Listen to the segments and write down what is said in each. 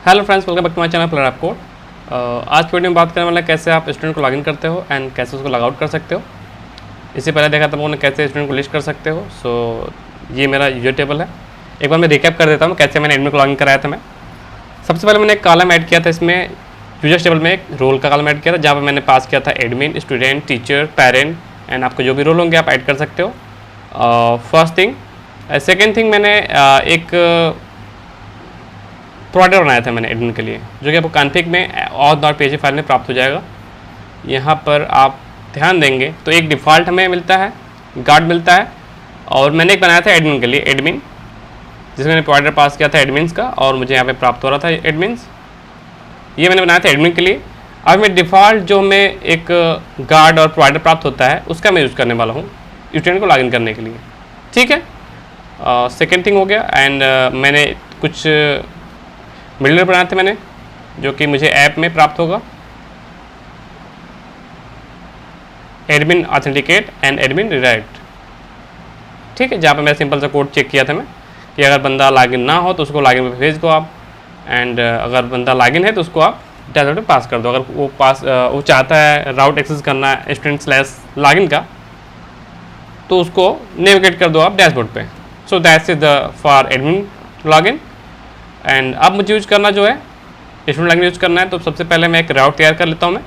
Hello friends, welcome back to my channel player app code. आज की video में बात करने वाला है कैसे आप स्टूडेंट को लॉगिन करते हो एंड कैसे उसको लॉग आउट कर सकते हो। इससे पहले देखा था मैंने कैसे स्टूडेंट को लिस्ट कर सकते हो। ये मेरा यूजर टेबल है। एक बार मैं रिकैप कर देता हूँ कैसे मैंने एडमिन को लॉगिन कराया था। मैं सबसे पहले मैंने एक कॉलम ऐड किया था इसमें यूजर्स टेबल में, एक रोल का कॉलम ऐड किया था जहाँ पर मैंने पास किया था admin, student, teacher, parent and आपको जो भी रोल होंगे आप ऐड कर सकते हो। First thing. सेकेंड थिंग, मैंने एक प्रोवाइडर बनाया था मैंने एडमिन के लिए, जो कि आपको कॉन्फ़िग में auth.php फाइल में प्राप्त हो जाएगा। यहाँ पर आप ध्यान देंगे तो एक डिफ़ॉल्ट हमें मिलता है, गार्ड मिलता है, और मैंने एक बनाया था एडमिन के लिए, एडमिन, जिसमें मैंने प्रोवाइडर पास किया था एडमिन्स का और मुझे यहाँ पे प्राप्त हो रहा था एडमिन्स। ये मैंने बनाया था एडमिन के लिए। अब मैं डिफ़ॉल्ट जो हमें एक गार्ड और प्रोवाइडर प्राप्त होता है उसका मैं यूज़ करने वाला हूँ स्टूडेंट को लॉगिन करने के लिए। ठीक है, सेकेंड थिंग हो गया। एंड मैंने कुछ मिडलवेयर बनाए थे मैंने, जो कि मुझे ऐप में प्राप्त होगा, admin authenticate and admin redirect. ठीक है, जहाँ पे मैं सिंपल सा कोड चेक किया था मैं कि अगर बंदा लॉगिन ना हो तो उसको लॉगिन पे भेज दो आप, एंड अगर बंदा लॉगिन है तो उसको आप डैशबोर्ड पे पास कर दो। अगर वो चाहता है राउट एक्सेस करना है student/login का, तो उसको नेविगेट कर दो आप डैशबोर्ड पे। So that's is the for admin login. And अब मुझे यूज़ करना जो है स्टूडेंट लॉगिन यूज़ करना है, तो सबसे पहले मैं एक राउट तैयार कर लेता हूँ मैं,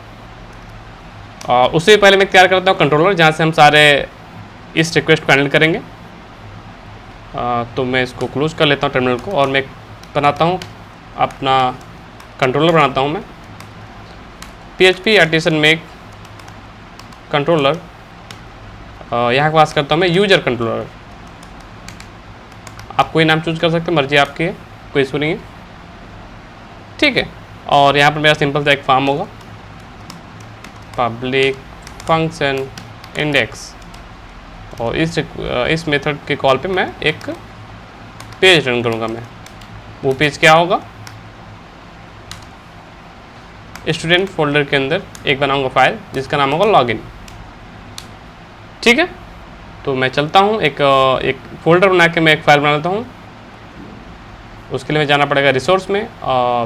और उससे पहले मैं तैयार करता हूँ कंट्रोलर, जहाँ से हम सारे इस रिक्वेस्ट को हैंडल करेंगे। तो मैं इसको क्लोज कर लेता हूँ टर्मिनल को, और मैं बनाता हूँ अपना कंट्रोलर बनाता हूँ मैं, PHP आर्टिसन मेक कंट्रोलर। यहाँ पास करता हूँ मैं यूजर कंट्रोलर। आप कोई नाम चूज कर सकते हो, मर्जी आपकी है, कोई इशू नहीं है। ठीक है, और यहाँ पर मेरा सिंपल सा एक फॉर्म होगा, पब्लिक फंक्शन इंडेक्स, और इस मेथड के कॉल पे मैं एक पेज रन करूँगा। मैं वो पेज क्या होगा, स्टूडेंट फोल्डर के अंदर एक बनाऊँगा फाइल जिसका नाम होगा लॉगिन। ठीक है, तो मैं चलता हूँ, एक फोल्डर बना के मैं एक फ़ाइल बना लेता हूँ। उसके लिए मैं जाना पड़ेगा रिसोर्स में,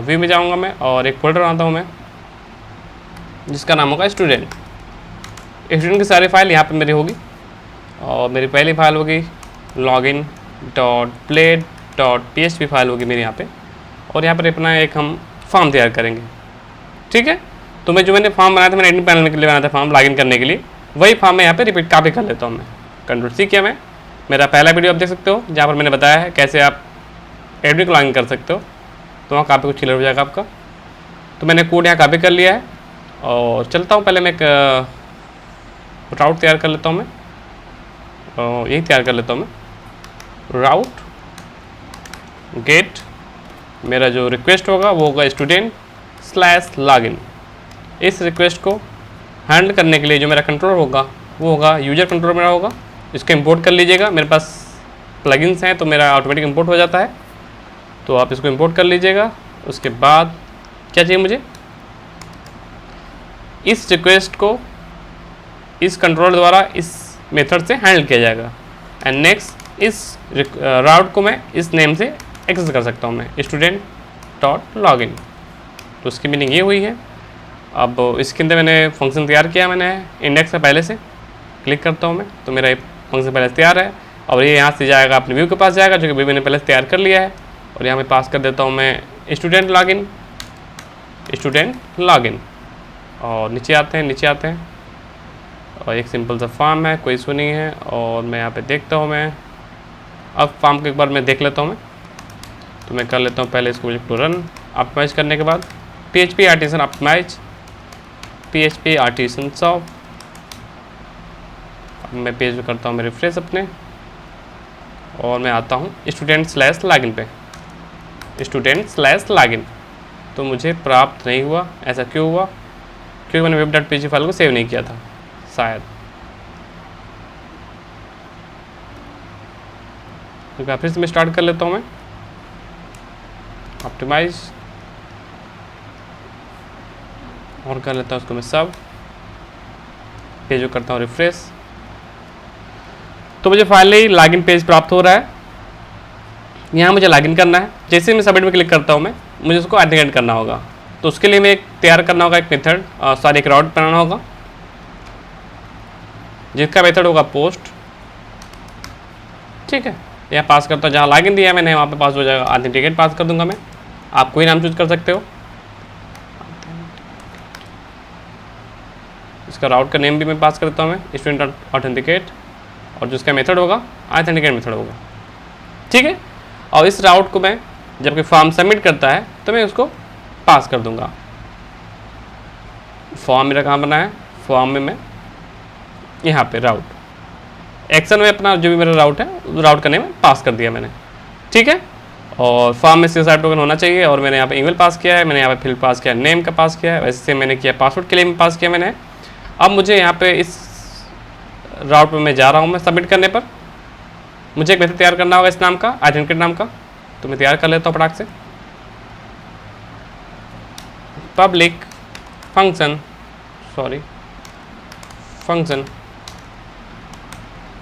व्यू में जाऊँगा मैं, और एक फोल्डर बनाता हूँ मैं जिसका नाम होगा स्टूडेंट। स्टूडेंट की सारी फाइल यहाँ पे मेरी होगी, और मेरी पहली फाइल होगी login.play.php फाइल होगी मेरी यहाँ पे, और यहाँ पर अपना एक हम फॉर्म तैयार करेंगे। ठीक है, तो मैंने फॉर्म बनाया था, मैंने एडमिन पैनल के लिए बनाया था फॉर्म लॉगिन करने के लिए, वही फॉर्म मैं यहाँ पे रिपीट कॉपी कर लेता हूँ मैं। कंट्रोल-C किया मैं, मेरा पहला वीडियो आप देख सकते हो जहाँ पर मैंने बताया है कैसे आप एडमिन को लॉगिन कर सकते हो, तो वहाँ काफ़ी कुछ क्लियर हो जाएगा आपका। तो मैंने कोड यहाँ कॉपी कर लिया है, और चलता हूँ, पहले मैं एक राउट तैयार कर लेता हूँ मैं, यही तैयार कर लेता हूँ मैं। राउट गेट, मेरा जो रिक्वेस्ट होगा वो होगा student/login। इस रिक्वेस्ट को हैंडल करने के लिए जो मेरा कंट्रोलर होगा वो होगा यूजर कंट्रोलर मेरा होगा। इसको इंपोर्ट कर लीजिएगा, मेरे पास प्लगइन्स हैं तो मेरा ऑटोमेटिक इंपोर्ट हो जाता है, तो आप इसको इंपोर्ट कर लीजिएगा। उसके बाद क्या चाहिए मुझे, इस रिक्वेस्ट को इस कंट्रोलर द्वारा इस मेथड से हैंडल किया जाएगा। एंड नेक्स्ट, इस राउट को मैं इस नेम से एक्सेस कर सकता हूँ मैं, student.login। तो उसकी मीनिंग ये हुई है। अब इसके अंदर मैंने फंक्शन तैयार किया, मैंने इंडेक्स से पहले से क्लिक करता हूँ मैं, तो मेरा ये फंक्शन पहले से तैयार है, और ये यहाँ से जाएगा अपने व्यू के पास जाएगा, जो कि व्यू मैंने पहले से तैयार कर लिया है, और यहाँ मैं पास कर देता हूँ मैं student.login। और नीचे आते हैं, और एक सिंपल सा फॉर्म है, कोई इशू नहीं है, और मैं यहाँ पे देखता हूँ मैं, अब फॉर्म को एक बार मैं देख लेता हूँ मैं, तो मैं कर लेता हूँ पहले इसको प्रोजेक्ट को रन। ऑप्टिमाइज करने के बाद PHP artisan optimize, PHP artisan soft. अब मैं पेज में करता हूँ मैं रिफ्रेश अपने, और मैं आता हूँ student/login पे, student/login। तो मुझे प्राप्त नहीं हुआ। ऐसा क्यों हुआ, क्योंकि मैंने web.php फाइल को सेव नहीं किया था शायद। तो फिर से मैं स्टार्ट कर लेता हूँ मैं, ऑप्टिमाइज, और कर लेता हूँ उसको मैं सब, पेज को करता हूँ रिफ्रेश, तो मुझे फाइनली लॉगिन पेज प्राप्त हो रहा है। यहाँ मुझे लॉगिन करना है। जैसे मैं सबमिट में क्लिक करता हूँ मैं, मुझे उसको ऑथेंटिकेट करना होगा। तो उसके लिए मैं एक तैयार करना होगा एक मेथड, एक राउट बनाना होगा जिसका मेथड होगा पोस्ट। ठीक है, यहाँ पास करता हूँ, जहाँ लॉगिन दिया है मैंने वहाँ पे पास हो जाएगा, ऑथेंटिकेट पास कर दूंगा मैं। आप कोई नाम चूज कर सकते हो, इसका राउट का नेम भी मैं पास करता हूँ मैं, स्टूडेंट ऑथेंटिकेट, और जो इसका मेथड होगा ऑथेंटिकेट मेथड होगा। ठीक है, और इस राउट को मैं जबकि फॉर्म सबमिट करता है तो मैं उसको पास कर दूंगा। फॉर्म मेरा कहाँ बना है, फॉर्म में मैं यहाँ पे राउट एक्शन में अपना जो भी मेरा राउट है राउट का नेम पास कर दिया मैंने। ठीक है, और फॉर्म में CSR टोकन होना चाहिए, और मैंने यहाँ पे ईमेल पास किया है, मैंने यहाँ पे फील्ड पास किया, नेम का पास किया है, वैसे मैंने किया पासवर्ड के लिए भी पास किया मैंने। अब मुझे यहाँ पे इस राउट पे मैं जा रहा हूँ, मैं सबमिट करने पर मुझे एक मेथड तैयार करना होगा इस नाम का, ऑथेंटिकेट नाम का। तो मैं तैयार कर लेता हूँ फटाक से, पब्लिक फंक्शन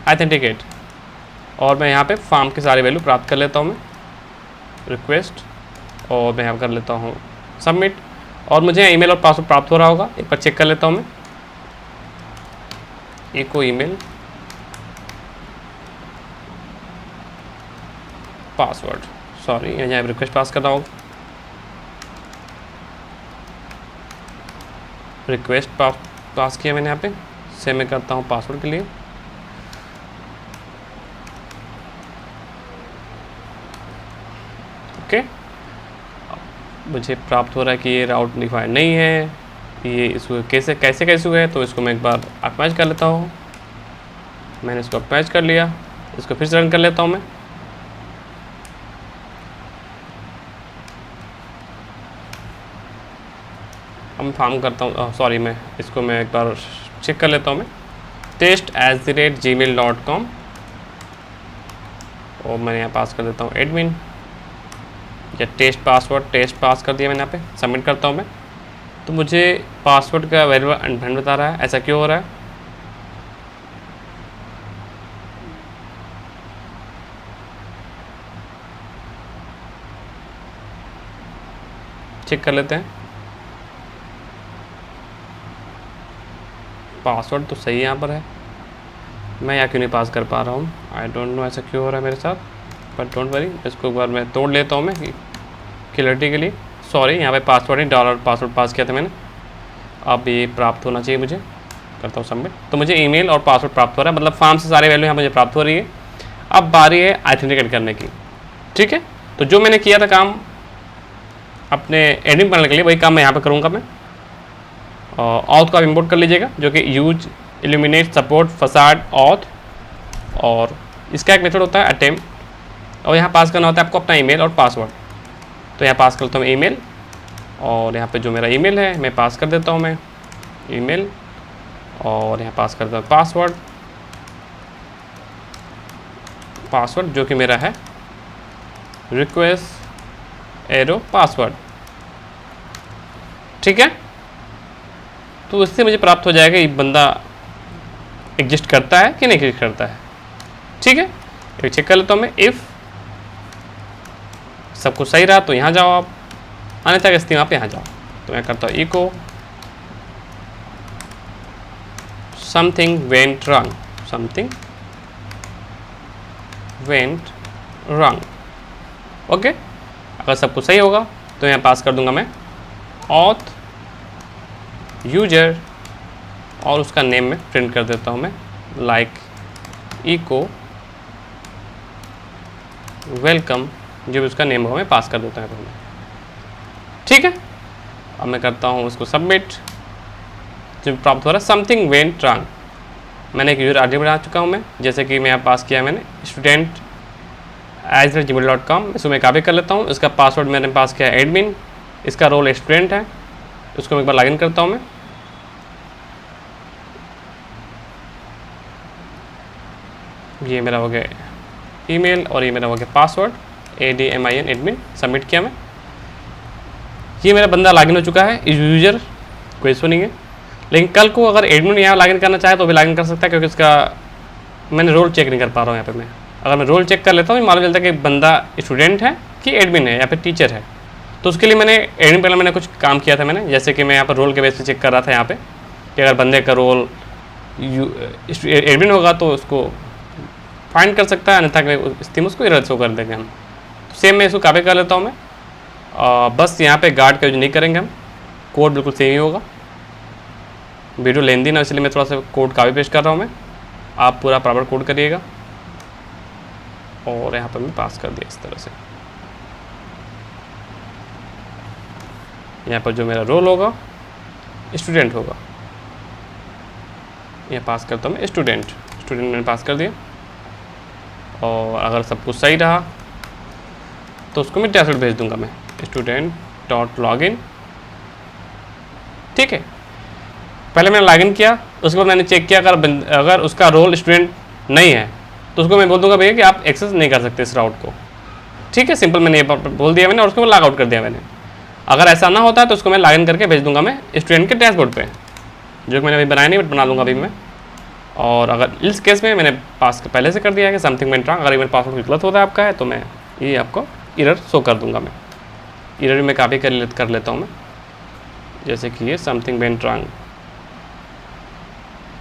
ऑथेंटिकेट, और मैं यहाँ पे फॉर्म की सारी वैल्यू प्राप्त कर लेता हूँ मैं, रिक्वेस्ट, और मैं यहाँ कर लेता हूँ सबमिट, और मुझे ईमेल और पासवर्ड प्राप्त हो रहा होगा। एक बार चेक कर लेता हूँ मैं, एको ईमेल पासवर्ड, यहाँ रिक्वेस्ट पास कर रहा होगा, रिक्वेस्ट पास किया मैंने यहाँ पे, से मैं करता हूँ पासवर्ड के लिए। ओके, मुझे प्राप्त हो रहा है कि ये राउट डिफाइंड नहीं है, ये इसको कैसे हुआ है, तो इसको मैं एक बार ऑप्टिमाइज कर लेता हूँ। मैंने इसको ऑप्टिमाइज कर लिया, इसको फिर से रन कर लेता हूँ मैं। अब मैं फॉर्म करता हूँ, मैं इसको मैं एक बार चेक कर लेता हूँ मैं, test@gmail.com, और मैंने यहाँ पास कर देता हूँ एडमिन, या टेस्ट पास कर दिया मैंने, यहाँ पे सबमिट करता हूँ मैं। तो मुझे पासवर्ड का वेरिएबल अनडिफाइंड बता रहा है, ऐसा क्यों हो रहा है? चेक कर लेते हैं, पासवर्ड तो सही यहाँ पर है, मैं यहाँ क्यों नहीं पास कर पा रहा हूँ, आई डोंट नो ऐसा क्यों हो रहा है मेरे साथ, बट डोंट वरी, इसको एक बार मैं तोड़ लेता हूँ मैं क्लियरिटी के लिए। यहाँ पे पासवर्ड नहीं डॉलर पासवर्ड पास किया था मैंने, अब ये प्राप्त होना चाहिए मुझे, करता हूँ सबमिट। तो मुझे ईमेल और पासवर्ड प्राप्त हो रहा है, मतलब फॉर्म से सारे वैल्यू यहाँ मुझे प्राप्त हो रही है। अब बारी है ऑथेंटिकेट करने की। ठीक है, तो जो मैंने किया था काम अपने एडमिन पैनल के लिए, वही काम मैं यहाँ पे करूँगा मैं। ऑथ को आप इम्पोर्ट कर लीजिएगा, जो कि use illuminate support facade auth, और इसका एक मेथड होता है अटेम्प्ट, और यहाँ पास करना होता है आपको अपना ईमेल और पासवर्ड। तो यहाँ पास करता हूँ मैं ईमेल, और यहाँ पे जो मेरा ईमेल है मैं पास कर देता हूँ मैं ईमेल, और यहाँ पास करता हूँ पासवर्ड जो कि मेरा है रिक्वेस्ट एरो पासवर्ड। ठीक है, तो इससे मुझे प्राप्त हो जाएगा ये बंदा एग्जिस्ट करता है कि नहीं एग्जिस्ट करता है। ठीक है, तो चेक कर लेता हूँ मैं, इफ़ सब कुछ सही रहा तो यहाँ जाओ आप, अन्यथा की स्थिति में आप यहाँ जाओ। तो मैं करता हूँ echo something went wrong, okay. अगर सब कुछ सही होगा तो यहाँ पास कर दूंगा मैं ऑथ यूजर, और उसका नेम में प्रिंट कर देता हूँ मैं, लाइक इको वेलकम, जो भी उसका नेम होगा मैं पास कर देता हूँ। ठीक है, अब मैं करता हूँ उसको सबमिट। जो प्राप्त हो रहा है समथिंग वेंट रॉन्ग, मैंने एक यूजर आईडी बना चुका हूँ मैं, जैसे कि मैं यहाँ पास किया मैंने student@gmail.com, इसको मैं कॉपी कर लेता हूँ। इसका पासवर्ड मैंने पास किया एडमिन, इसका रोल स्टूडेंट है, उसको मैं एक बार लॉगिन करता हूँ मैं। ये मेरा हो गया ईमेल और ये मेरा हो गया पासवर्ड ADMIN एडमिन, सबमिट किया मैं। ये मेरा बंदा लॉगिन हो चुका है, यूजर कोई इशू नहीं है। लेकिन कल को अगर एडमिन यहाँ लॉगिन करना चाहे तो भी लॉगिन कर सकता है, क्योंकि इसका मैंने रोल चेक नहीं कर पा रहा हूँ यहाँ पे मैं। अगर मैं रोल चेक कर लेता हूँ मालूम चलता है कि बंदा स्टूडेंट है कि एडमिन है या फिर टीचर है। तो उसके लिए मैंने एडमिन पैनल मैंने कुछ काम किया था मैंने, जैसे कि मैं यहाँ पर रोल के बेस पे चेक कर रहा था यहाँ पे कि अगर बंदे का रोल एडमिन होगा तो उसको फाइंड कर सकता है, अन्यथा इस थीम उसको एरर शो कर देंगे हम। सेम मैं इसको कॉपी कर लेता हूँ मैं, बस यहाँ पे गार्ड का यूज नहीं करेंगे हम, कोड बिल्कुल सेम ही होगा। वीडियो लेंदी ना, इसलिए मैं थोड़ा सा कोड कॉपी पेस्ट कर रहा हूँ मैं, आप पूरा प्रॉपर कोड करिएगा। और यहाँ पर मैं पास कर दिया इस तरह से। यहाँ पर जो मेरा रोल होगा स्टूडेंट होगा, यहाँ पास करता हूँ मैं स्टूडेंट मैंने पास कर दिया। और अगर सब कुछ सही रहा तो उसको मैं डैशबोर्ड भेज दूंगा मैं, student.login। ठीक है, पहले मैंने लॉगिन किया, उसके बाद मैंने चेक किया अगर उसका रोल स्टूडेंट नहीं है तो उसको मैं बोल दूंगा भैया कि आप एक्सेस नहीं कर सकते इस राउट को। ठीक है, सिंपल मैंने ये बोल दिया मैंने, और उसको लॉग आउट कर दिया मैंने। अगर ऐसा ना होता है तो उसको मैं लॉगिन करके भेज दूंगा मैं स्टूडेंट के डैशबोर्ड पे, जो मैंने अभी बनाया नहीं, बट बना लूँगा अभी मैं। और अगर इस केस में मैंने पास पहले से कर दिया है कि समथिंग वेंट रॉन्ग, अगर मेरे पासवर्ड गलत होता है आपका है तो मैं ये आपको एरर शो कर दूंगा मैं। एरर में कॉपी कर लेता हूँ मैं, जैसे कि ये समथिंग वेंट रॉन्ग,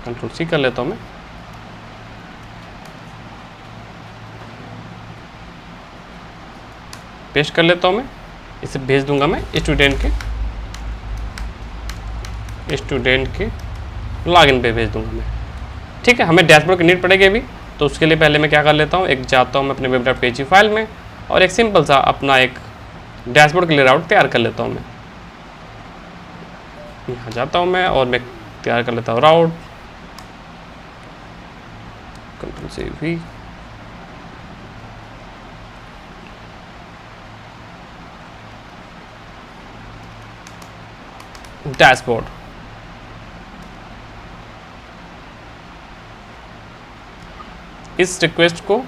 Ctrl+C कर लेता हूँ मैं। पेस्ट कर लेता हूँ मैं, इसे भेज दूंगा मैं स्टूडेंट के लॉगिन पे भेज दूंगा मैं। ठीक है, हमें डैशबोर्ड की नीड पड़ेगी अभी, तो उसके लिए पहले मैं क्या कर लेता हूँ, एक जाता हूँ मैं अपने web.php फाइल में और एक सिंपल सा अपना एक डैशबोर्ड के लिए राउट तैयार कर लेता हूँ मैं। यहाँ जाता हूँ मैं और मैं तैयार कर लेता हूँ राउट, Ctrl+C डैशबोर्ड। इस रिक्वेस्ट को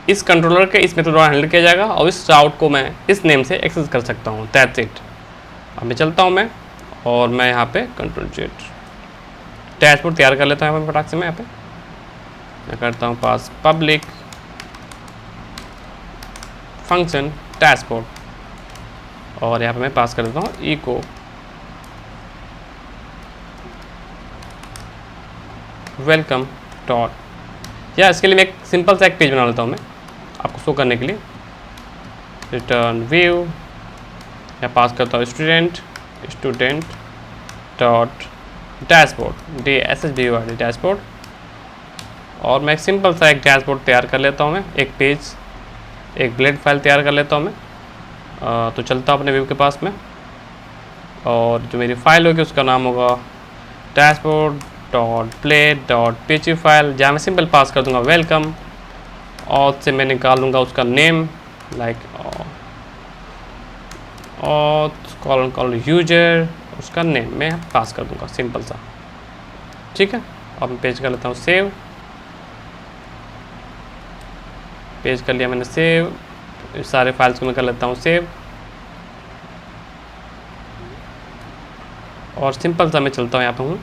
इस कंट्रोलर के इस मेथड द्वारा हैंडल किया जाएगा और इस राउट को मैं इस नेम से एक्सेस कर सकता हूँ। That's it. अब मैं चलता हूँ मैं और मैं यहाँ पे Ctrl+Z डैशबोर्ड तैयार कर लेता हूँ फटाक से। मैं यहाँ पे मैं करता हूँ पास पब्लिक फंक्शन डैशबोर्ड और यहाँ पे मैं पास कर देता हूँ इको वेलकम डॉट, या इसके लिए मैं एक सिंपल सा एक पेज बना लेता हूँ मैं आपको शो करने के लिए। रिटर्न व्यू या पास करता हूँ student dot dashboard DSHBORD dashboard, और मैं एक सिंपल सा एक डैशबोर्ड तैयार कर लेता हूँ मैं, एक पेज एक ब्लेड फाइल तैयार कर लेता हूँ मैं। तो चलता हूँ अपने व्यू के पास में और जो मेरी फाइल होगी उसका नाम होगा dashboard.blade.php फाइल, जहाँ मैं सिंपल पास कर दूंगा वेलकम और से मैं निकाल लूँगा उसका नेम लाइक कॉल यूजर, उसका नेम मैं पास कर दूंगा सिंपल सा। ठीक है, अब मैं पेज कर लेता हूँ सेव, पेज कर लिया मैंने सेव, सारे फाइल्स को मैं कर लेता हूँ सेव और सिंपल सा मैं चलता हूँ यहाँ पर हूँ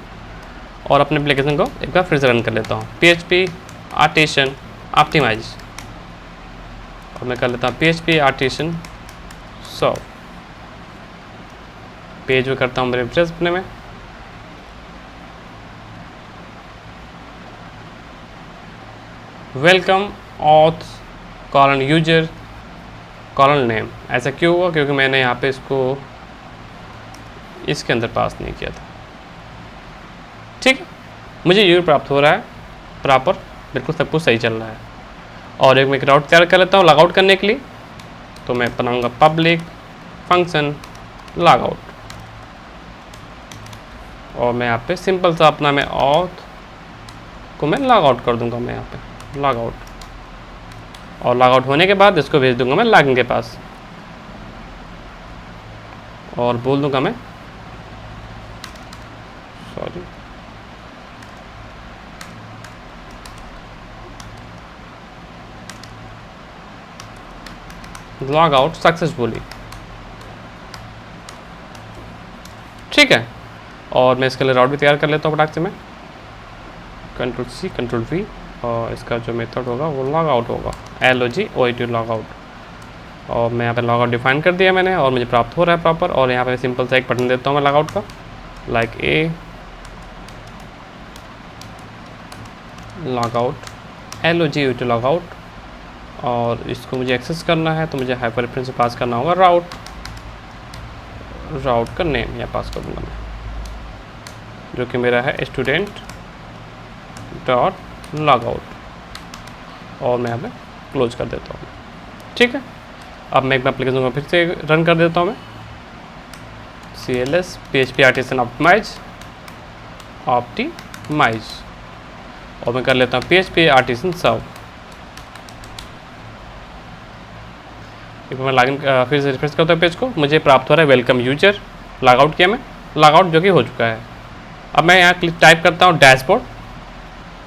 और अपने एप्लीकेशन को एक बार फिर से रन कर लेता हूँ PHP आर्टिसन ऑप्टिमाइज, और मैं कर लेता हूँ PHP आर्टिसन 100 पेज में करता हूँ मेरे रिफ्रेश अपने में। Welcome auth colon user colon name, ऐसा क्यों हुआ क्योंकि मैंने यहाँ पे इसको इसके अंदर पास नहीं किया था। ठीक है, मुझे यूजर प्राप्त हो रहा है प्रॉपर, बिल्कुल सब कुछ सही चल रहा है। और एक मैं राउट तैयार कर लेता हूँ लॉगआउट करने के लिए, तो मैं बनाऊंगा पब्लिक फंक्शन लॉगआउट और मैं यहाँ पे सिंपल सा अपना मैं ऑथ को मैं लॉगआउट कर दूंगा मैं यहाँ पे लॉगआउट, और लॉगआउट होने के बाद इसको भेज दूंगा मैं लॉगिन के पास और बोल दूंगा मैं सॉरी लॉग आउट सक्सेसफुली। ठीक है, और मैं इसके लिए राउट भी तैयार कर लेता हूँ फटाक से मैं Ctrl+C Ctrl+V और इसका जो मेथड होगा वो लॉग आउट होगा LOGOUT लॉग आउट। और मैं यहाँ पे लॉगआउट डिफाइन कर दिया मैंने और मुझे प्राप्त हो रहा है प्रॉपर। और यहाँ पे सिंपल सा एक बटन देता हूँ मैं लॉगआउट का, like a logout LOGOUT logout. और इसको मुझे एक्सेस करना है तो मुझे हाइपर रेफरेंस से पास करना होगा राउट का नेम या पास कर दूँगा मैं, जो कि मेरा है स्टूडेंट डॉट लॉगआउट। और मैं यहाँ पे क्लोज कर देता हूँ। ठीक है, अब मैं एक एप्लीकेशन को फिर से रन कर देता हूँ मैं, CLS PHP आर्टिसन ऑप्टिमाइज और मैं कर लेता हूँ PHP आर्टिसन सर्व। एक मैं लॉगिन फिर से रिफ्रेश करता हूँ पेज को, मुझे प्राप्त हो रहा है वेलकम यूजर। लॉगआउट किया मैं, लॉगआउट जो कि हो चुका है। अब मैं यहाँ टाइप करता हूँ डैशबोर्ड,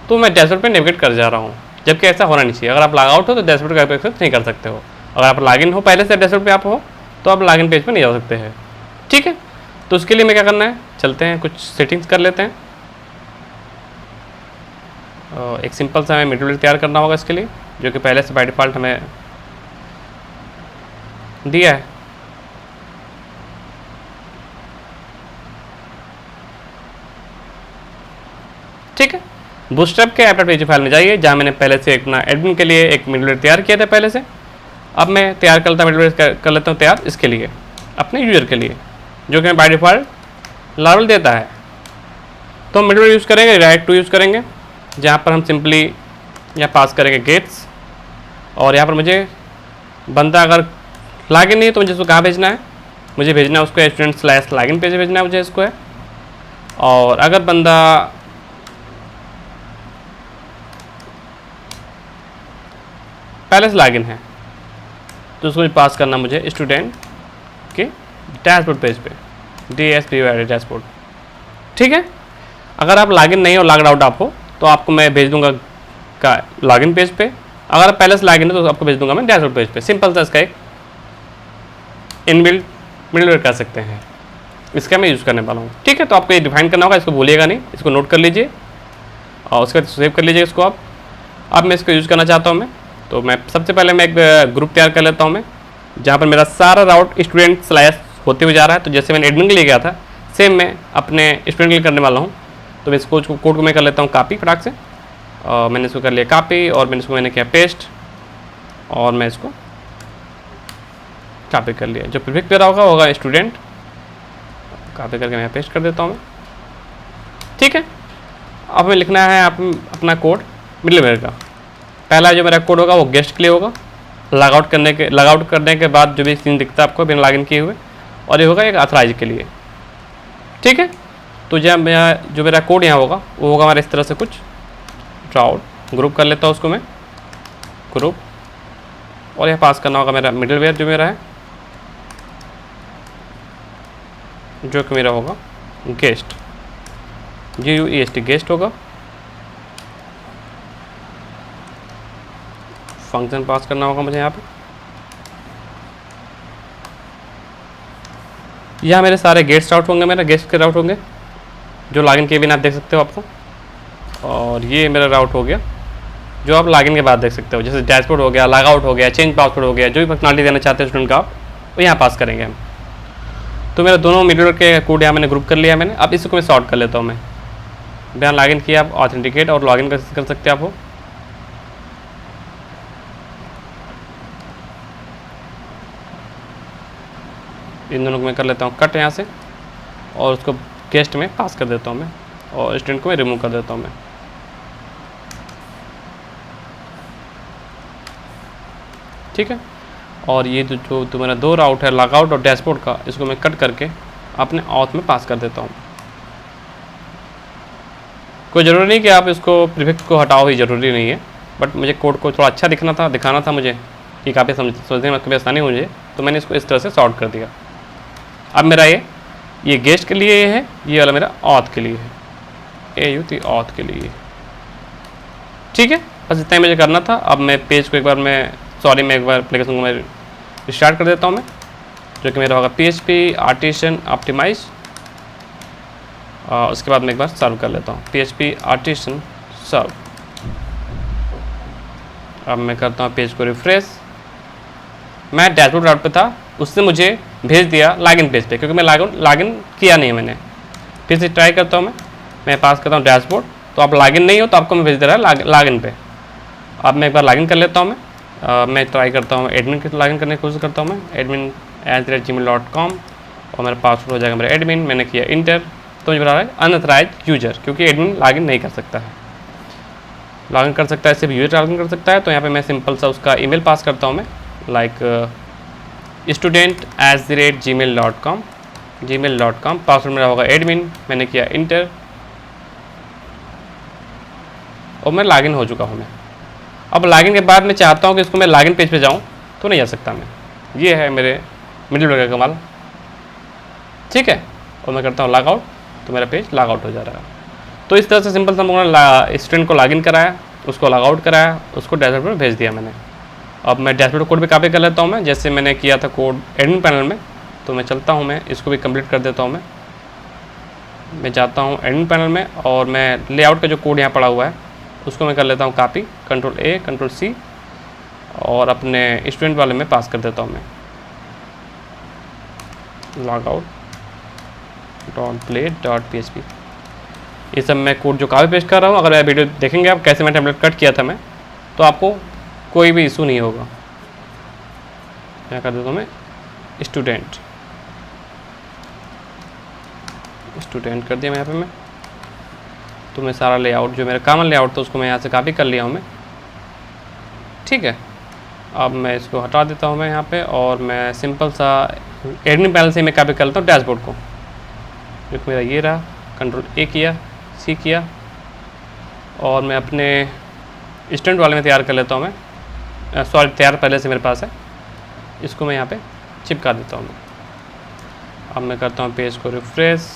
तो मैं डैशबोर्ड पे नेविगेट कर जा रहा हूँ, जबकि ऐसा होना नहीं चाहिए। अगर आप लॉगआउट हो तो डैशबोर्ड का एक्सेस नहीं कर सकते हो। अगर आप लॉगिन हो पहले से डैशबोर्ड पे आप हो तो आप लॉगिन पेज पे नहीं जा सकते हैं। ठीक है, तो उसके लिए मैं क्या करना है, चलते हैं कुछ सेटिंग्स कर लेते हैं। एक सिंपल सा हमें मिडलवेयर तैयार करना होगा इसके लिए, जो कि पहले से बाय डिफ़ॉल्ट हमें दिया है। ठीक है, बूटस्ट्रैप के ऐप.png फाइल में जाइए, जहाँ मैंने पहले से अपना एडमिन के लिए एक मिडलवेयर तैयार किया था पहले से। अब मैं तैयार करता मिडलवेयर कर लेता हूँ तैयार इसके लिए, अपने यूजर के लिए, जो कि बाय डिफ़ॉल्ट लारवल देता है। तो हम मिडलवेयर यूज़ करेंगे, राइट टू यूज़ करेंगे, जहाँ पर हम सिंपली यहाँ पास करेंगे गेट्स। और यहाँ पर मुझे बंदा अगर लॉगिन नहीं तो मुझे इसको कहाँ भेजना है, मुझे भेजना है उसको student/login पेज भेजना है मुझे इसको है। और अगर बंदा पहले से लॉगिन है तो उसको पास करना मुझे स्टूडेंट के डैशबोर्ड पेज पे, DSP डैशबोर्ड। ठीक है, अगर आप लॉगिन नहीं हो, लॉगड आउट आप हो, तो आपको मैं भेज दूंगा का लॉगिन पेज पे। अगर आप पहले से लॉगिन हो तो आपको भेज दूंगा मैं डैशबोर्ड पेज पे। सिंपल सा इसका एक इनबिल्ट मिडलवेयर कर सकते हैं, इसका मैं यूज़ करने वाला हूँ। ठीक है, तो आपको ये डिफाइन करना होगा, इसको भूलिएगा नहीं, इसको नोट कर लीजिए और उसके बाद सेव कर लीजिए इसको आप। अब मैं इसको यूज़ करना चाहता हूँ मैं, तो मैं सबसे पहले मैं एक ग्रुप तैयार कर लेता हूँ मैं, जहाँ पर मेरा सारा राउट स्टूडेंट / होते हुए जा रहा है। तो जैसे मैंने एडमिन के लिए गया था, सेम मैं अपने स्टूडेंट के लिए करने वाला हूँ। तो मैं इस कोड को मैं कर लेता हूँ कॉपी फटाक से, और मैंने इसको कर लिया कॉपी और मैंने किया पेस्ट, और मैं इसको कॉपी कर लिया। जो प्रीफिक्स दे रहा होगा स्टूडेंट, कॉपी करके मैं पेस्ट कर देता हूँ मैं। ठीक है, अब हमें लिखना है अपना कोड मिडलवेयर का। पहला जो मेरा कोड होगा वो गेस्ट के लिए होगा, लॉगआउट करने के बाद जो भी सीन दिखता है आपको बिना लॉगिन किए हुए, और ये होगा एक ऑथराइज के लिए। ठीक है, तो जब जो मेरा कोड यहाँ होगा वो होगा हमारे इस तरह से कुछ राउट ग्रुप कर लेता हूँ उसको मैं ग्रुप, और यहाँ पास करना होगा मेरा मिडलवेयर जो मेरा है, जो कि मेरा होगा गेस्ट, GUEST गेस्ट होगा। फंक्शन पास करना होगा मुझे यहाँ पे। यहाँ मेरे सारे गेस्ट राउट होंगे, मेरा गेस्ट के राउट होंगे जो लॉगिन के बिना आप देख सकते हो आपको। और ये मेरा राउट हो गया जो आप लॉगिन के बाद देख सकते हो, जैसे डैशबोर्ड हो गया, लॉगआउट हो गया, चेंज पासवर्ड हो गया, जो भी फंक्शनलिटी देना चाहते हैं स्टूडेंट का आप वो यहाँ पास करेंगे हम। तो मेरा दोनों मिडलवेयर के कोड यहाँ मैंने ग्रुप कर लिया मैंने। अब इसको मैं सॉर्ट कर लेता हूँ मैं, बिना लॉगिन किया आप ऑथेंटिकेट और लॉगिन कर सकते हैं आप वो। इन दोनों को मैं कर लेता हूँ कट यहाँ से, और उसको गेस्ट में पास कर देता हूँ मैं, और स्टूडेंट को मैं रिमूव कर देता हूँ मैं। ठीक है, और ये जो तुम्हारा दो राउट है लॉगआउट और डैशबोर्ड का, इसको मैं कट करके अपने ऑथ में पास कर देता हूँ। कोई ज़रूरी नहीं कि आप इसको प्रीफिक्स को हटाओ, ही ज़रूरी नहीं है, बट मुझे कोड को थोड़ा अच्छा दिखाना था मुझे कि काफ़ी समझने में काफ़ी आसानी हो मुझे, तो मैंने इसको इस तरह से सॉर्ट कर दिया। अब मेरा ये गेस्ट के लिए है, ये वाला मेरा ऑथ के लिए है, AUT ऑथ के लिए। ठीक है, बस इतना ही मुझे करना था। अब मैं पेज को एक बार मैं एक बार एप्लीकेशन को मैं स्टार्ट कर देता हूँ मैं, जो कि मेरा होगा PHP आर्टिसन ऑप्टिमाइज। उसके बाद मैं एक बार सर्व कर लेता हूँ PHP आर्टिसन सर्व। अब मैं करता हूँ पेज को रिफ्रेश, मैं डैशबोर्ड राउट पे था, उसने मुझे भेज दिया लॉगिन पेज पे, क्योंकि मैं लॉगिन किया नहीं है मैंने। फिर से ट्राई करता हूँ, मैं पास करता हूँ डैशबोर्ड, तो आप लॉगिन नहीं हो तो आपको मैं भेज दे रहा है लॉगिन पे। अब मैं एक बार लॉगिन कर लेता हूँ, मैं ट्राई करता हूँ एडमिन के लॉगिन करने की कोशिश करता हूँ मैं, admin@gmail.com, और मेरा पासवर्ड हो जाएगा मेरा एडमिन। मैंने किया इंटर, तो मुझे बता रहा है अनऑथराइज यूजर, क्योंकि एडमिन लॉगिन नहीं कर सकता है। लॉगिन कर सकता है सिर्फ यूजर लॉगिन कर सकता है। तो यहाँ पे मैं सिंपल सा उसका ईमेल पास करता हूँ मैं, लाइक student@gmail.com, पासवर्ड मेरा होगा एडमिन। मैंने किया इंटर और मैं लॉगिन हो चुका हूँ मैं। अब लॉगिन के बाद मैं चाहता हूँ कि इसको मैं लॉगिन पेज पे जाऊँ, तो नहीं जा सकता मैं। ये है मेरे मिडिलवेयर का कमाल, ठीक है। और मैं करता हूँ लॉग आउट, तो मेरा पेज लॉग आउट हो जा रहा है। तो इस तरह से सिंपल सा मैंने स्टूडेंट को लॉगिन कराया, उसको लॉग आउट कराया, उसको डैशबोर्ड में भेज दिया मैंने। अब मैं डैशबोर्ड कोड भी कॉपी कर लेता हूँ मैं, जैसे मैंने किया था कोड एडमिन पैनल में। तो मैं चलता हूँ, मैं इसको भी कंप्लीट कर देता हूँ मैं जाता हूँ एडमिन पैनल में, और मैं लेआउट का जो कोड यहाँ पड़ा हुआ है उसको मैं कर लेता हूँ कॉपी, Ctrl+A Ctrl+C, और अपने स्टूडेंट वाले में पास कर देता हूँ मैं logout.play.php। ये सब मैं कोड जो कॉपी पेस्ट कर रहा हूँ, अगर मैं वीडियो देखेंगे आप कैसे मैं टेम्पलेट कट किया था मैं, तो आपको कोई भी इशू नहीं होगा। क्या कर देता हूँ मैं स्टूडेंट कर दिया मैं यहाँ पे मैं। तो मैं सारा लेआउट जो मेरा कॉमन लेआउट था उसको मैं यहाँ से कॉपी कर लिया हूँ मैं, ठीक है। अब मैं इसको हटा देता हूँ मैं यहाँ पे, और मैं सिंपल सा एडमिन पैनल से मैं कॉपी कर लेता हूँ डैशबोर्ड को, जो मेरा ये रहा। Ctrl+A किया, C किया, और मैं अपने स्टूडेंट वाले में तैयार कर लेता हूँ मैं, सॉरी तैयार पहले से मेरे पास है, इसको मैं यहाँ पे चिपका देता हूँ मैं। अब मैं करता हूँ पेज को रिफ्रेश,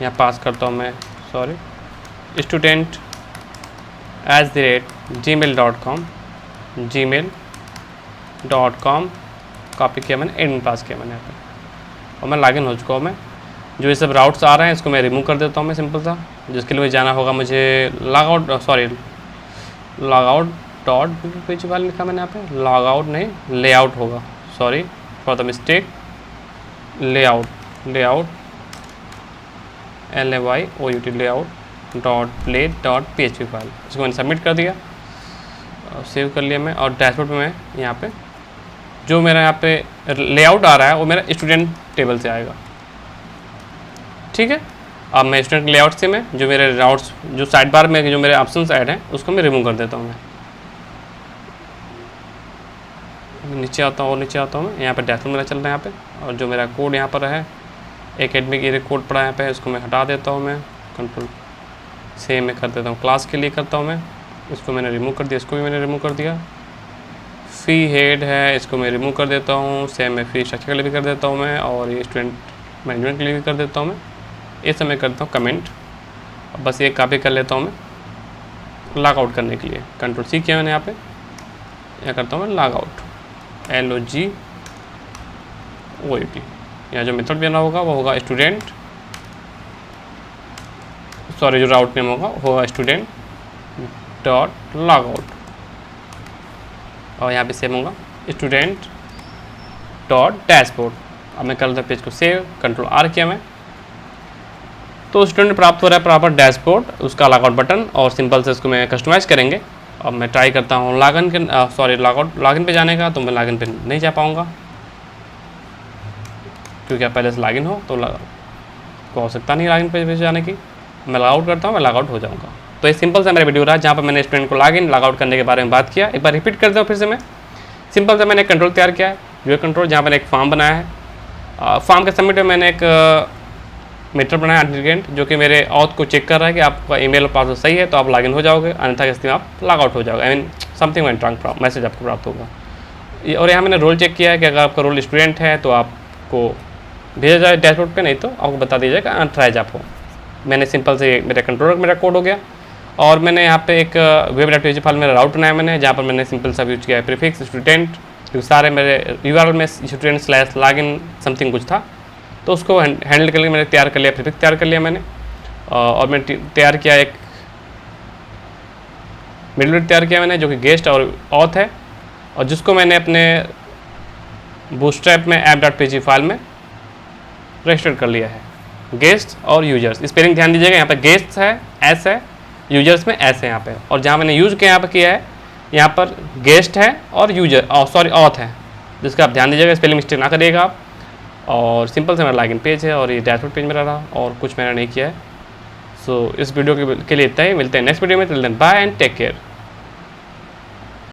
यहाँ पास करता हूँ मैं student@gmail.com कॉपी किया मैंने, एडमिन पास किया मैंने यहाँ पे, और मैं लॉगिन हो चुका हूँ मैं। जो ये सब राउट्स आ रहे हैं इसको मैं रिमूव कर देता हूँ मैं सिंपल सा, जिसके लिए जाना होगा मुझे logout.पेज वाले लिखा मैंने यहाँ पे, लॉगआउट नहीं लेआउट होगा, sorry for the mistake, layout LAYOUT layout.play.php file, इसको मैंने सबमिट कर दिया, सेव कर लिया मैं। और डैशबोर्ड पे मैं यहाँ पे जो मेरा यहाँ पे लेआउट आ रहा है वो मेरा स्टूडेंट टेबल से आएगा, ठीक है। अब मैं स्टूडेंट लेआउट से मैं जो मेरे राउट्स जो साइड बार में जो मेरे ऑप्शंस ऐड हैं उसको मैं रिमूव कर देता हूँ मैं। नीचे आता हूँ और नीचे आता हूँ मैं, यहाँ पे डैशबोर्ड मेरा चल रहा है यहाँ पे, और जो मेरा कोड यहाँ पर है एकेडमिक ये कोड पड़ा है यहाँ पे, इसको मैं हटा देता हूँ मैं। Ctrl+C में कर देता हूँ, क्लास के लिए करता हूँ मैं, इसको मैंने रिमूव कर दिया, इसको भी मैंने रिमूव कर दिया। फ़ी हेड है, इसको मैं रिमूव कर देता हूँ। सेम मैं फ़ी स्ट्रक्चर के लिए भी कर देता हूँ मैं, और ये स्टूडेंट मैनेजमेंट के लिए भी कर देता हूँ मैं। ये सब मैं करता हूँ कमेंट, बस ये कॉपी कर लेता हूँ मैं लॉग आउट करने के लिए। Ctrl+C किया मैंने यहाँ पे, यहाँ करता हूँ मैं लॉग आउट LOGOUT। यहाँ जो मेथड देना होगा वो होगा स्टूडेंट, सॉरी जो राउट नेम होगा student.logout, और यहाँ पे सेव होगा student.dashboard। अब मैं कर लेता हूँ पेज को सेव, Ctrl+R किया मैं, तो स्टूडेंट प्राप्त हो रहा है प्रॉपर डैशबोर्ड, उसका लॉगआउट बटन, और सिंपल से इसको मैं कस्टमाइज़ करेंगे। अब मैं ट्राई करता हूँ लॉगिन पे जाने का, तो मैं लॉगिन पे नहीं जा पाऊँगा, क्योंकि आप पहले से लॉगिन हो तो को आवश्यकता नहीं लॉगिन पे जाने की। मैं लॉग आउट करता हूँ, मैं लॉग आउट हो जाऊँगा। तो ये सिंपल सा मेरा वीडियो रहा जहाँ पर मैंने स्टूडेंट को लॉग आउट करने के बारे में बात किया। एक बार रिपीट कर दो फिर से मैं, सिंपल सा मैंने एक कंट्रोल तैयार किया है, जो कंट्रोल जहाँ मैंने एक फॉर्म बनाया है। फॉर्म के सबमिट में मैंने एक मीटर बनाया इंटीग्रेंट, जो कि मेरे ऑथ को चेक कर रहा है कि आपका ईमेल और पासवर्ड सही है तो आप लॉगिन हो जाओगे, अन्यथा की स्थिति में आप लॉग आउट हो जाओगे। I mean something went wrong message आपको प्राप्त होगा। और यहाँ मैंने रोल चेक किया है कि अगर आपका रोल स्टूडेंट है तो आपको भेजा जाए डैशबोर्ड पे, नहीं तो आपको बता दिया जाएगा अनऑथराइज आप हो। मैंने सिंपल से मेरा कंट्रोलर मेरा कोड हो गया, और मैंने यहाँ पे एक web.php फाइल मेरा राउट बनाया मैंने, जहाँ पर मैंने सिंपल सा यूज किया है प्रीफिक्स स्टूडेंट, क्योंकि सारे मेरे URL में student/login समथिंग कुछ था, तो उसको हैंडल करके मैंने तैयार कर लिया, प्रीफिक्स तैयार कर लिया मैंने। और मैंने तैयार किया एक मिडलवेयर तैयार किया मैंने, जो कि गेस्ट और ऑथ है, और जिसको मैंने अपने बूटस्ट्रैप में app.pg फाइल में रजिस्टर कर लिया है। गेस्ट और यूजर्स, स्पेलिंग ध्यान दीजिएगा, यहाँ पे गेस्ट है एस है, यूजर्स में एस है यहाँ पे, और जहाँ मैंने यूज यहाँ पे किया है यहाँ पर गेस्ट है और यूजर सॉरी ऑथ है, जिसका आप ध्यान दीजिएगा, स्पेलिंग मिस्टेक ना करिएगा आप। और सिंपल से मेरा लॉगिन पेज है और ये डैशबोर्ड पेज मेरा रहा, और कुछ मैंने नहीं किया है। सो इस वीडियो के लिए इतना ही, मिलते हैं नेक्स्ट वीडियो में। Till then bye and take care.